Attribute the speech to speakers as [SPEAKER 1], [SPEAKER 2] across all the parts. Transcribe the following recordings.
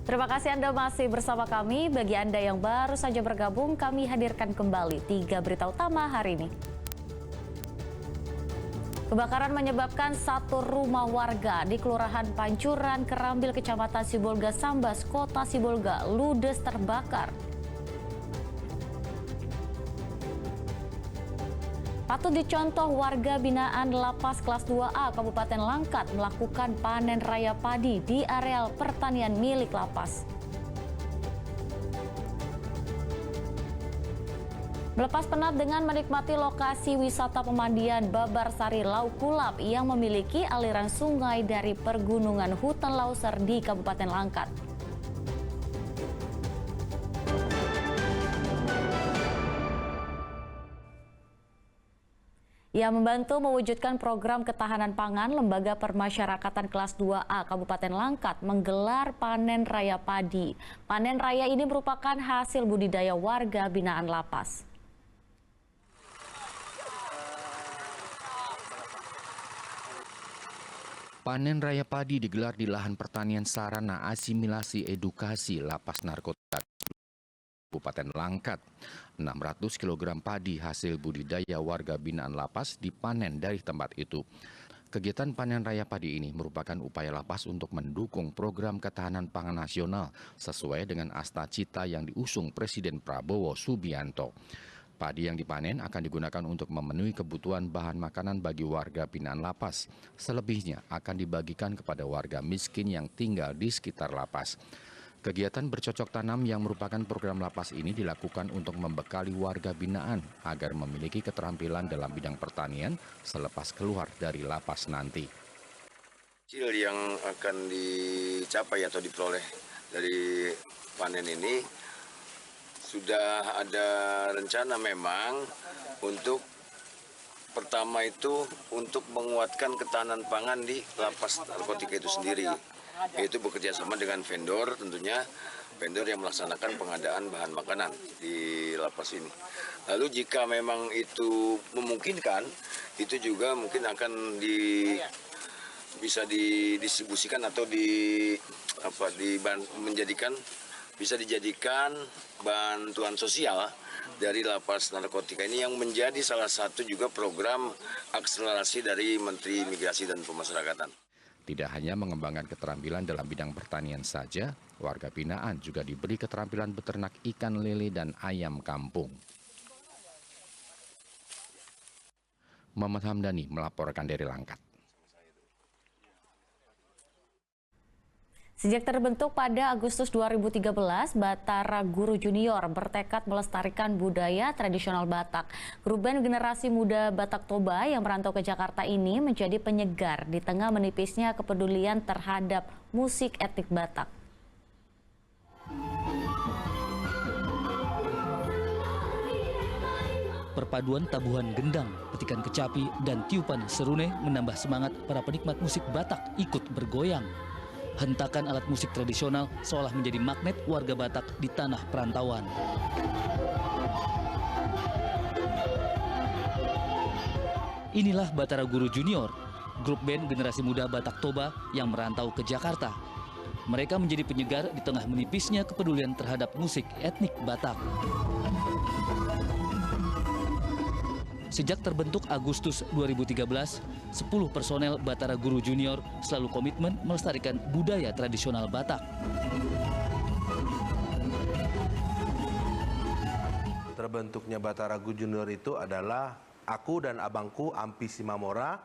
[SPEAKER 1] Terima kasih Anda masih bersama kami. Bagi Anda yang baru saja bergabung, kami hadirkan kembali 3 berita utama hari ini. Kebakaran menyebabkan satu rumah warga di Kelurahan Pancuran, Kerambil, Kecamatan Sibolga, Sambas, Kota Sibolga, ludes terbakar. Patut dicontoh warga binaan Lapas Kelas 2A Kabupaten Langkat melakukan panen raya padi di areal pertanian milik Lapas. Melepas penat dengan menikmati lokasi wisata pemandian Babarsari Laukulap yang memiliki aliran sungai dari pergunungan Hutan Lauser di Kabupaten Langkat. Yang membantu mewujudkan program ketahanan pangan, Lembaga Permasyarakatan Kelas 2A Kabupaten Langkat menggelar panen raya padi. Panen raya ini merupakan hasil budidaya warga binaan Lapas.
[SPEAKER 2] Panen raya padi digelar di lahan pertanian sarana asimilasi edukasi Lapas Narkotika Kabupaten Langkat. 600 kg padi hasil budidaya warga binaan Lapas dipanen dari tempat itu. Kegiatan panen raya padi ini merupakan upaya Lapas untuk mendukung program ketahanan pangan nasional sesuai dengan asta-cita yang diusung Presiden Prabowo Subianto. Padi yang dipanen akan digunakan untuk memenuhi kebutuhan bahan makanan bagi warga binaan Lapas. Selebihnya akan dibagikan kepada warga miskin yang tinggal di sekitar Lapas. Kegiatan bercocok tanam yang merupakan program Lapas ini dilakukan untuk membekali warga binaan agar memiliki keterampilan dalam bidang pertanian selepas keluar dari Lapas nanti.
[SPEAKER 3] Hasil yang akan dicapai atau diperoleh dari panen ini sudah ada rencana memang untuk pertama itu untuk menguatkan ketahanan pangan di Lapas Narkotika itu sendiri. Yaitu bekerja sama dengan vendor, tentunya vendor yang melaksanakan pengadaan bahan makanan di lapas ini. Lalu jika memang itu memungkinkan, itu juga mungkin akan bisa didistribusikan atau bisa dijadikan bantuan sosial dari Lapas Narkotika ini yang menjadi salah satu juga program akselerasi dari Menteri Migrasi dan Pemasyarakatan.
[SPEAKER 2] Tidak hanya mengembangkan keterampilan dalam bidang pertanian saja, warga binaan juga diberi keterampilan beternak ikan lele dan ayam kampung. Muhammad Hamdani melaporkan dari Langkat.
[SPEAKER 1] Sejak terbentuk pada Agustus 2013, Batara Guru Junior bertekad melestarikan budaya tradisional Batak. Grup band generasi muda Batak Toba yang merantau ke Jakarta ini menjadi penyegar di tengah menipisnya kepedulian terhadap musik etnik Batak.
[SPEAKER 4] Perpaduan tabuhan gendang, petikan kecapi, dan tiupan serune menambah semangat para penikmat musik Batak ikut bergoyang. Hentakan alat musik tradisional seolah menjadi magnet warga Batak di tanah perantauan. Inilah Batara Guru Junior, grup band generasi muda Batak Toba yang merantau ke Jakarta. Mereka menjadi penyegar di tengah menipisnya kepedulian terhadap musik etnik Batak. Sejak terbentuk Agustus 2013, 10 personel Batara Guru Junior selalu komitmen melestarikan budaya tradisional Batak.
[SPEAKER 5] Terbentuknya Batara Guru Junior itu adalah aku dan abangku Ampi Simamora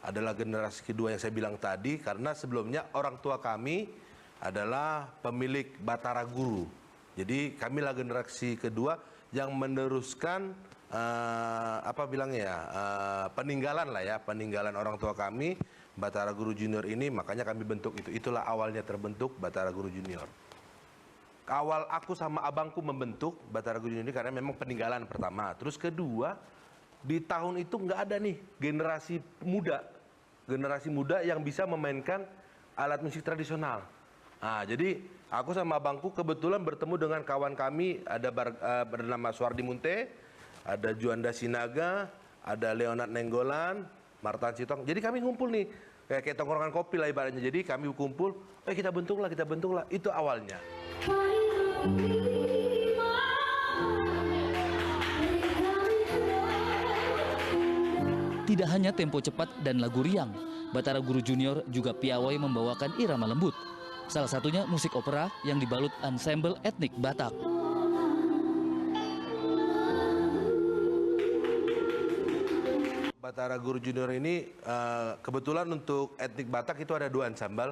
[SPEAKER 5] adalah generasi kedua yang saya bilang tadi, karena sebelumnya orang tua kami adalah pemilik Batara Guru. Jadi kamilah generasi kedua yang meneruskan peninggalan orang tua kami, Batara Guru Junior ini, makanya kami bentuk itu. Itulah awalnya terbentuk Batara Guru Junior. Awal aku sama abangku membentuk Batara Guru Junior ini karena memang peninggalan pertama. Terus kedua, di tahun itu nggak ada nih generasi muda yang bisa memainkan alat musik tradisional. Nah, jadi aku sama abangku kebetulan bertemu dengan kawan kami, ada bernama Suardi Munte, ada Juanda Sinaga, ada Leonard Nenggolan, Martan Sitong. Jadi kami ngumpul nih. kayak tongkrongan kopi lah ibaratnya. Jadi kami kumpul, kita bentuklah. Itu awalnya.
[SPEAKER 4] Tidak hanya tempo cepat dan lagu riang, Batara Guru Junior juga piawai membawakan irama lembut. Salah satunya musik opera yang dibalut ensemble etnik Batak.
[SPEAKER 5] Batara Guru Junior ini kebetulan untuk etnik Batak itu ada 2 ensemble.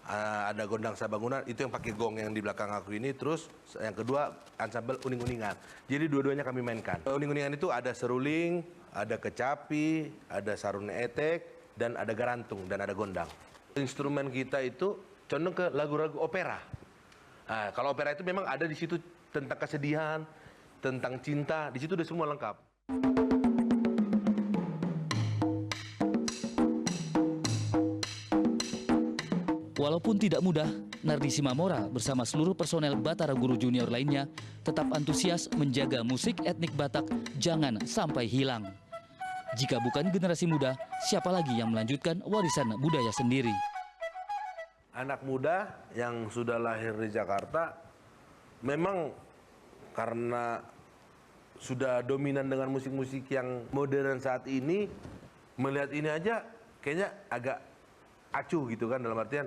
[SPEAKER 5] Ada Gondang Sabangunan, itu yang pakai gong yang di belakang aku ini. Terus yang kedua ensemble uning-uningan. Jadi dua-duanya kami mainkan. Uning-uningan itu ada seruling, ada kecapi, ada sarung etek, dan ada garantung, dan ada gondang. Instrumen kita itu condong ke lagu-lagu opera. Nah, kalau opera itu memang ada di situ tentang kesedihan, tentang cinta, di situ udah semua lengkap.
[SPEAKER 4] Walaupun tidak mudah, Nardi Simamora bersama seluruh personel Batara Guru Junior lainnya tetap antusias menjaga musik etnik Batak jangan sampai hilang. Jika bukan generasi muda, siapa lagi yang melanjutkan warisan budaya sendiri?
[SPEAKER 5] Anak muda yang sudah lahir di Jakarta memang karena sudah dominan dengan musik-musik yang modern saat ini, melihat ini aja kayaknya agak acuh gitu kan, dalam artian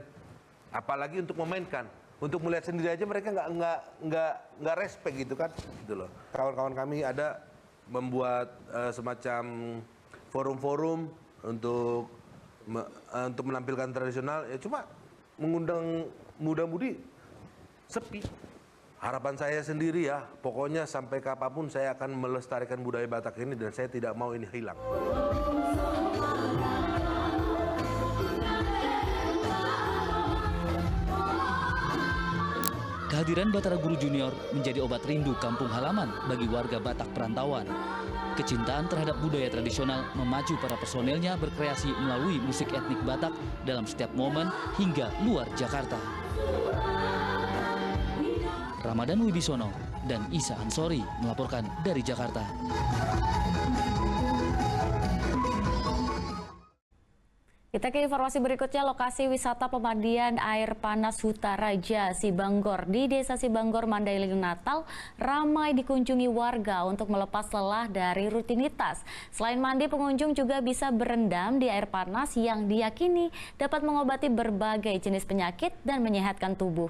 [SPEAKER 5] apalagi untuk memainkan, untuk melihat sendiri aja mereka nggak respect gitu kan, gitu loh. Kawan-kawan kami ada membuat semacam forum-forum untuk menampilkan tradisional, ya cuma mengundang muda-mudi sepi. Harapan saya sendiri ya, pokoknya sampai kapanpun saya akan melestarikan budaya Batak ini dan saya tidak mau ini hilang.
[SPEAKER 4] Kehadiran Batara Guru Junior menjadi obat rindu kampung halaman bagi warga Batak perantauan. Kecintaan terhadap budaya tradisional memacu para personelnya berkreasi melalui musik etnik Batak dalam setiap momen hingga luar Jakarta. Ramadan Wibisono dan Isa Ansori melaporkan dari Jakarta.
[SPEAKER 1] Kita ke informasi berikutnya, lokasi wisata pemandian air panas Huta Raja Sibanggor di Desa Sibanggor, Mandailing Natal ramai dikunjungi warga untuk melepas lelah dari rutinitas. Selain mandi, pengunjung juga bisa berendam di air panas yang diyakini dapat mengobati berbagai jenis penyakit dan menyehatkan tubuh.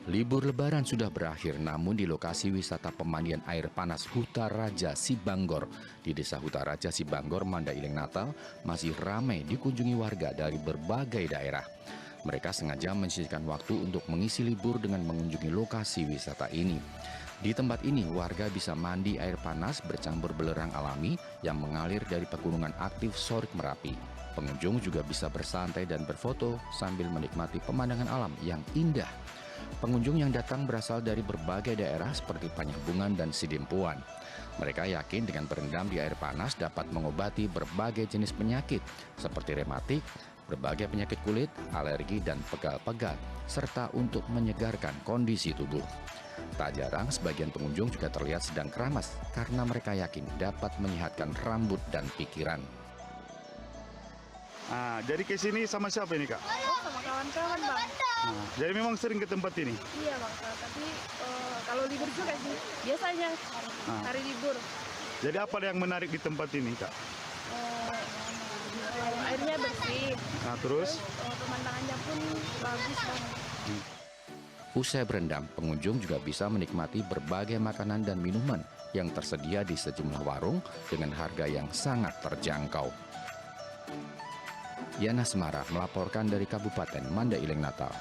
[SPEAKER 2] Libur Lebaran sudah berakhir, namun di lokasi wisata pemandian air panas Huta Raja Sibanggor di Desa Huta Raja Sibanggor, Mandailing Natal masih ramai dikunjungi warga dari berbagai daerah. Mereka sengaja menyisihkan waktu untuk mengisi libur dengan mengunjungi lokasi wisata ini. Di tempat ini, warga bisa mandi air panas bercampur belerang alami yang mengalir dari pegunungan aktif Sorik Merapi. Pengunjung juga bisa bersantai dan berfoto sambil menikmati pemandangan alam yang indah. Pengunjung yang datang berasal dari berbagai daerah seperti Panyabungan dan Sidimpuan. Mereka yakin dengan berendam di air panas dapat mengobati berbagai jenis penyakit seperti rematik, berbagai penyakit kulit, alergi, dan pegal-pegal, serta untuk menyegarkan kondisi tubuh. Tak jarang sebagian pengunjung juga terlihat sedang keramas karena mereka yakin dapat menyehatkan rambut dan pikiran.
[SPEAKER 6] Nah, jadi ke sini sama siapa ini, Kak?
[SPEAKER 7] Oh, sama kawan-kawan, Bang.
[SPEAKER 6] Nah, jadi memang sering ke tempat ini?
[SPEAKER 7] Iya, Bang. Tapi kalau libur juga sih, biasanya hari libur.
[SPEAKER 6] Jadi apa yang menarik di tempat ini, Kak?
[SPEAKER 7] Airnya bersih.
[SPEAKER 6] Nah, terus?
[SPEAKER 7] Pemandangannya pun bagus, Bang.
[SPEAKER 2] Usai berendam, pengunjung juga bisa menikmati berbagai makanan dan minuman yang tersedia di sejumlah warung dengan harga yang sangat terjangkau. Yana Semara melaporkan dari Kabupaten Mandailing Natal.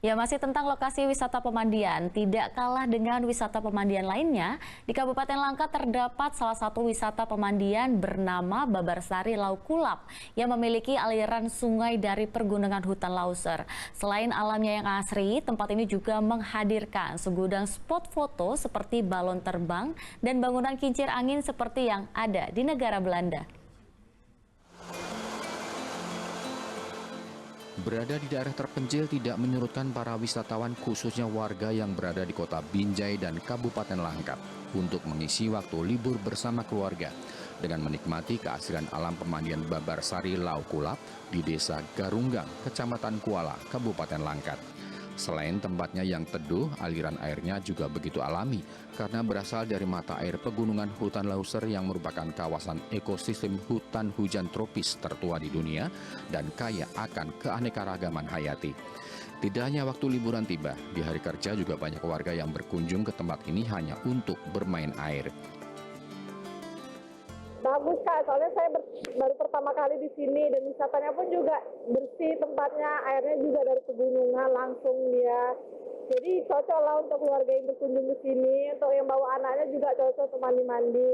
[SPEAKER 1] Ya, masih tentang lokasi wisata pemandian, tidak kalah dengan wisata pemandian lainnya, di Kabupaten Langkat terdapat salah satu wisata pemandian bernama Babarsari Laukulap yang memiliki aliran sungai dari pergunungan hutan Lauser. Selain alamnya yang asri, tempat ini juga menghadirkan segudang spot foto seperti balon terbang dan bangunan kincir angin seperti yang ada di negara Belanda.
[SPEAKER 2] Berada di daerah terpencil tidak menyurutkan para wisatawan, khususnya warga yang berada di kota Binjai dan Kabupaten Langkat. untuk mengisi waktu libur bersama keluarga dengan menikmati keasrian alam pemandian Babarsari Laukulap di Desa Garunggang, Kecamatan Kuala, Kabupaten Langkat. Selain tempatnya yang teduh, aliran airnya juga begitu alami karena berasal dari mata air pegunungan hutan Lauser yang merupakan kawasan ekosistem hutan hujan tropis tertua di dunia dan kaya akan keanekaragaman hayati. Tidak hanya waktu liburan tiba, di hari kerja juga banyak warga yang berkunjung ke tempat ini hanya untuk bermain air.
[SPEAKER 8] Bagus Kak, soalnya saya baru pertama kali di sini dan wisatanya pun juga bersih tempatnya, airnya juga dari pegunungan langsung dia. Jadi cocok lah untuk keluarga yang berkunjung ke sini, untuk yang bawa anaknya juga cocok untuk mandi-mandi.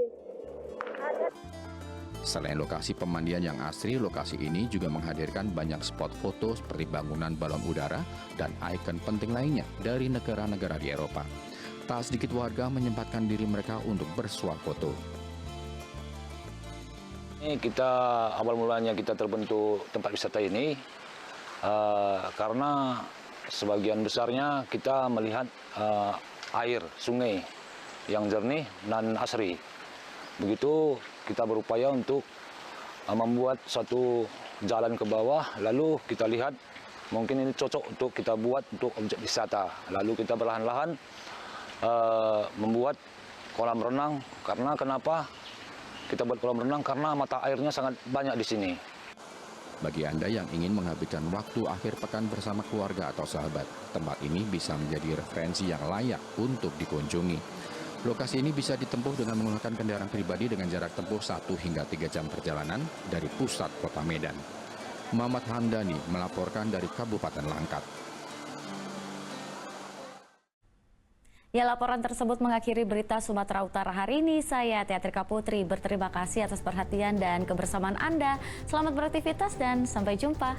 [SPEAKER 2] Selain lokasi pemandian yang asri, lokasi ini juga menghadirkan banyak spot foto seperti bangunan balon udara dan ikon penting lainnya dari negara-negara di Eropa. Tak sedikit warga menyempatkan diri mereka untuk bersuah foto.
[SPEAKER 9] Kita awal mulanya kita terbentuk tempat wisata ini karena sebagian besarnya kita melihat air sungai yang jernih dan asri. Begitu kita berupaya untuk membuat satu jalan ke bawah, lalu kita lihat mungkin ini cocok untuk kita buat untuk objek wisata. Lalu kita perlahan-lahan membuat kolam renang. Karena kenapa? Kita buat kolam renang karena mata airnya sangat banyak di sini.
[SPEAKER 2] Bagi Anda yang ingin menghabiskan waktu akhir pekan bersama keluarga atau sahabat, tempat ini bisa menjadi referensi yang layak untuk dikunjungi. Lokasi ini bisa ditempuh dengan menggunakan kendaraan pribadi dengan jarak tempuh 1 hingga 3 jam perjalanan dari pusat kota Medan. Muhammad Hamdani melaporkan dari Kabupaten Langkat.
[SPEAKER 1] Ya, laporan tersebut mengakhiri berita Sumatera Utara hari ini. Saya Teatrika Putri berterima kasih atas perhatian dan kebersamaan Anda. Selamat beraktivitas dan sampai jumpa.